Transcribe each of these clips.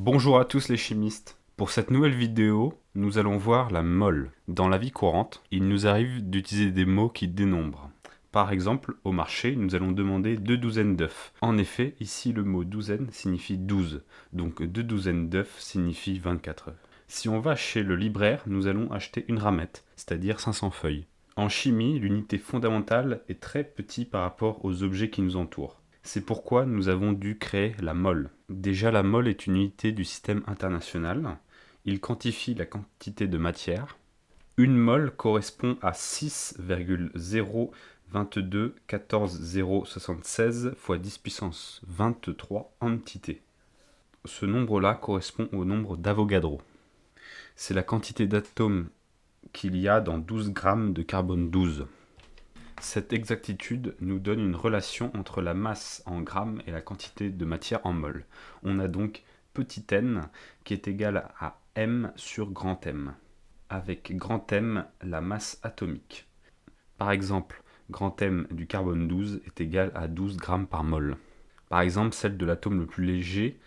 Bonjour à tous les chimistes. Pour cette nouvelle vidéo, nous allons voir la mole. Dans la vie courante, il nous arrive d'utiliser des mots qui dénombrent. Par exemple, au marché, nous allons demander 2 douzaines d'œufs. En effet, ici le mot douzaine signifie 12, donc 2 douzaines d'œufs signifie 24 œufs. Si on va chez le libraire, nous allons acheter une ramette, c'est-à-dire 500 feuilles. En chimie, l'unité fondamentale est très petite par rapport aux objets qui nous entourent. C'est pourquoi nous avons dû créer la mole. Déjà, la mole est une unité du système international. Il quantifie la quantité de matière. Une mole correspond à 6,02214076 fois 10 puissance 23 entités. Ce nombre-là correspond au nombre d'Avogadro. C'est la quantité d'atomes qu'il y a dans 12 grammes de carbone 12. Cette exactitude nous donne une relation entre la masse en grammes et la quantité de matière en mol. On a donc petit n qui est égal à m sur grand M, avec grand M la masse atomique. Par exemple, grand M du carbone 12 est égal à 12 grammes par mol. Par exemple, celle de l'atome le plus léger,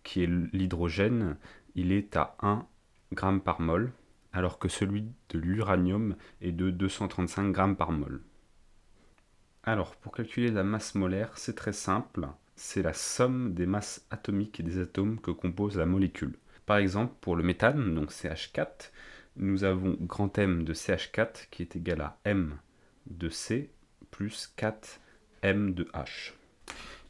qui est l'hydrogène, il est à 1 g par mol, alors que celui de l'uranium est de 235 g par mol. Alors, pour calculer la masse molaire, c'est très simple. C'est la somme des masses atomiques et des atomes que compose la molécule. Par exemple, pour le méthane, donc CH4, nous avons grand M de CH4 qui est égal à M de C plus 4 M de H.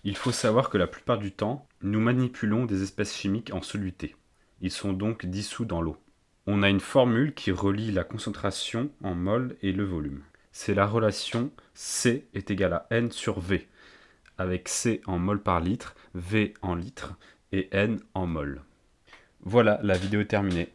Il faut savoir que la plupart du temps, nous manipulons des espèces chimiques en soluté. Ils sont donc dissous dans l'eau. On a une formule qui relie la concentration en mol et le volume. C'est la relation C est égal à N sur V, avec C en mol par litre, V en litre et N en mol. Voilà, la vidéo est terminée.